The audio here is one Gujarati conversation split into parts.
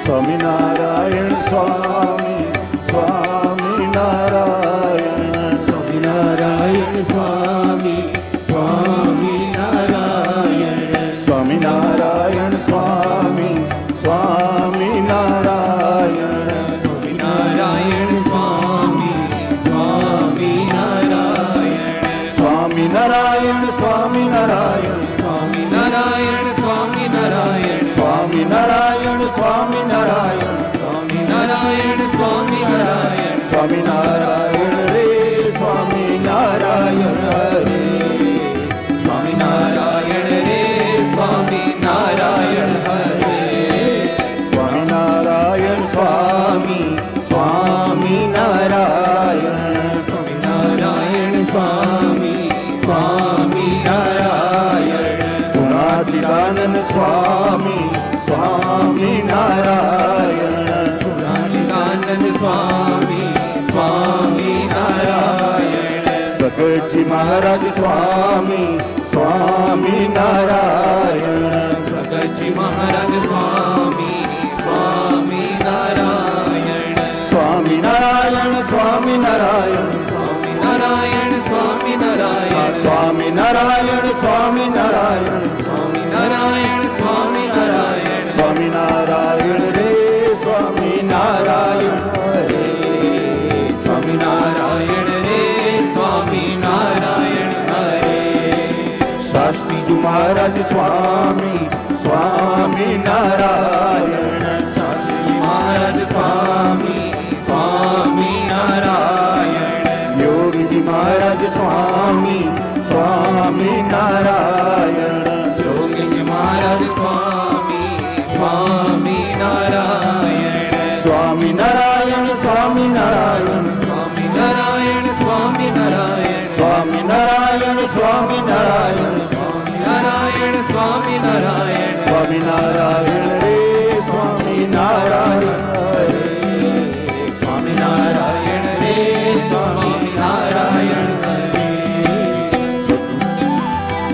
સ્વામિનારાયણ સ્વામી સ્વામિનારાયણ સ્વામિનારાયણ સ્વામી સ્વામિનારાયણ સ્વામિનારાયણ સ્વામી સ્વામિનારાયણ સ્વામિનારાયણ સ્વામી સ્વામિનારાયણ સ્વામિનારાયણ સ્વામિનારાયણ સ્વામિનારાયણ સ્વામિનારાયણ સ્વામિનારાયણ સ્વામિનારાયણ સ્વામિનારાયણ સ્વામિનારાયણ સ્વામિનારાયણ રે સ્વામિનારાયણ હરે સ્વામિનારાયણ રે સ્વામિનારાયણ હરે સ્વામિનારાયણ સ્વામી સ્વામિનારાયણ સ્વામિનારાયણ સ્વામી સ્વામિનારાયણ ગુણાતીતાનંદ સ્વામી સ્વામિનારાયણ ગુણાતીતાનંદ સ્વામી સ્વામિનારાયણ પ્રગટજી મહારાજ સ્વામી સ્વામિનારાયણ પ્રગટજી મહારાજ સ્વામી સ્વામિનારાયણ સ્વામિનારાયણ સ્વામિનારાયણ સ્વામિનારાયણ સ્વામિનારાયણ સ્વામિનારાયણ સ્વામિનારાયણ સ્વામિનારાયણ સ્વામિનારાયણ સ્વામિનારાયણ રે સ્વામિનારાયણ હરે સ્વામિનારાયણ રે સ્વામિનારાયણ હરે શાસ્ત્રીજી મહારાજ સ્વામી સ્વામિનારાયણ શાસ્ત્રી મહારાજ સ્વામી સ્વામિનારાયણ યોગીજી મહારાજ સ્વામી સ્વામિનારાયણ યોગી મહારાજ સ્વામી સ્વામિનારાયણ સ્વામિનારાયણ સ્વામિનારાયણ સ્વામિનારાયણ સ્વામિનારાયણ સ્વામિનારાયણ સ્વામિનારાયણ સ્વામિનારાયણ સ્વામિનારાયણ સ્વામિનારાયણ રે સ્વામિનારાયણ હરે સ્વામિનારાયણ રે સ્વામિનારાયણ હરે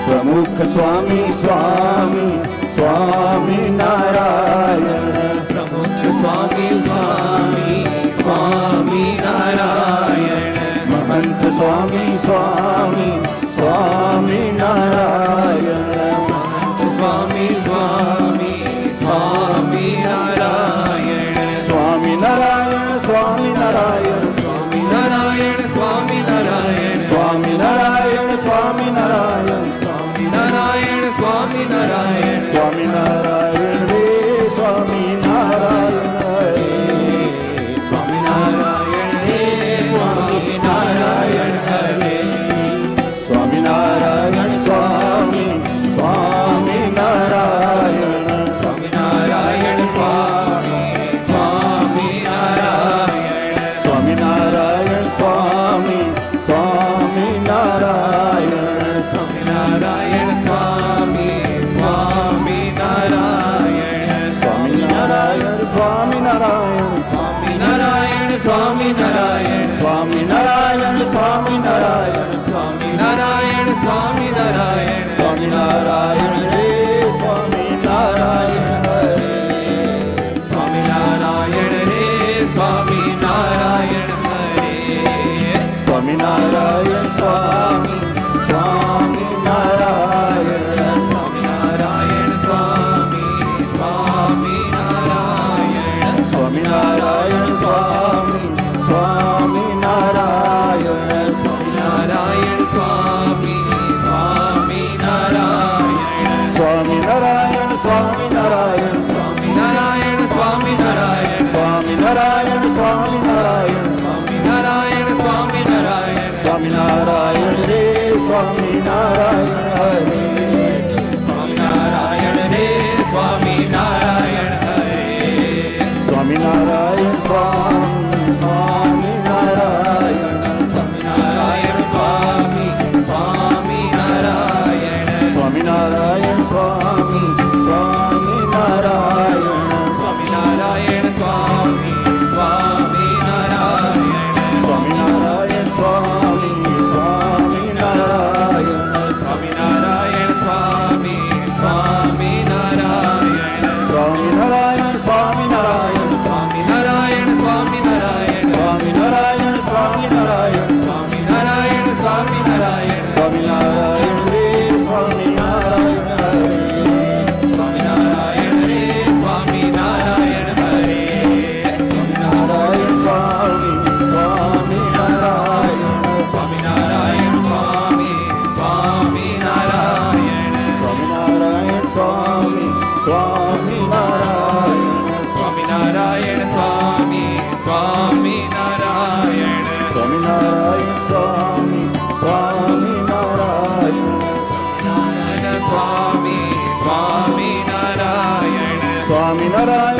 પ્રમુખ સ્વામી સ્વામી સ્વામિનારાયણ પ્રમુખ સ્વામી સ્વામી સ્વામિનારાયણ મહંત સ્વામી સ્વામી સ્વામિનારાયણ સ્વામી સ્વામી સ્વામિનારાયણ સ્વામિનારાયણ સ્વામિનારાયણ સ્વામિનારાયણ સ્વામિનારાયણ સ્વામિનારાયણ સ્વામિનારાયણ સ્વામિનારાયણ સ્વામિનારાયણ સ્વામિનારાયણ રે સ્વામિનારાયણ હરે સ્વામિનારાયણ હે સ્વામિનારાયણ હરે સ્વામિનારાયણ સ્વામી સ્વામિનારાયણ સ્વામિનારાયણ સ્વામી સ્વામિનારાયણ સ્વામિનારાયણ સ્વામી સ્વામિનારાયણ સ્વામિનારાયણ સ્વામી સ્વામિનારાયણ સ્વામિનારાયણ સ્વામિનારાયણ સ્વામિનારાયણ સ્વામિનારાયણ સ્વામિનારાયણ સ્વામિનારાયણ સ્વામિનારાયણ સ્વામિનારાયણ સ્વામિનારાયણ રે સ્વામિનારાયણ હરે સ્વામિનારાયણ રે સ્વામિનારાયણ હરે સ્વામિનારાયણ સ્વામી સ્વામિનારાયણ સ્વામિનારાયણ સ્વામી સ્વામિનારાયણ સ્વામિનારાયણ સ્વામી સ્વામિનારાયણ સ્વામિનારાયણ સ્વામી સ્વામિનારાયણ સ્વામિનારાયણ સ્વામિનારાયણ સ્વામિનારાયણ સ્વામિનારાયણ સ્વામિનારાયણ સ્વામિનારાયણ સ્વામિનારાયણ સ્વામિનારાયણ સ્વામિનારાયણ રે સ્વામિનારાયણ હરે સ્વામિનારાયણ રે સ્વામિનારાયણ હરે સ્વામિનારાયણ સ્વામી સ્વામિનારાયણ સ્વામિનારાયણ સ્વામી સ્વામિનારાયણ સ્વામિનારાયણ સ્વામી સ્વામિનારાયણ સ્વામિનારાયણ સ્વામી સ્વામિનારાયણ સ્વામિનારાયણ સ્વામી સ્વામિનારાયણ સ્વામિનારાયણ સ્વામી સ્વામિનારાયણ સ્વામિનારાયણ સ્વામિનારાયણ સ્વામિનારાયણ સ્વામિનારાયણ સ્વામી સ્વામિનારાયણ સ્વામિનારાયણ સ્વામી સ્વામિનારાયણ નારાયણ સ્વામી સ્વામિનારાયણ સ્વામિનારાયણ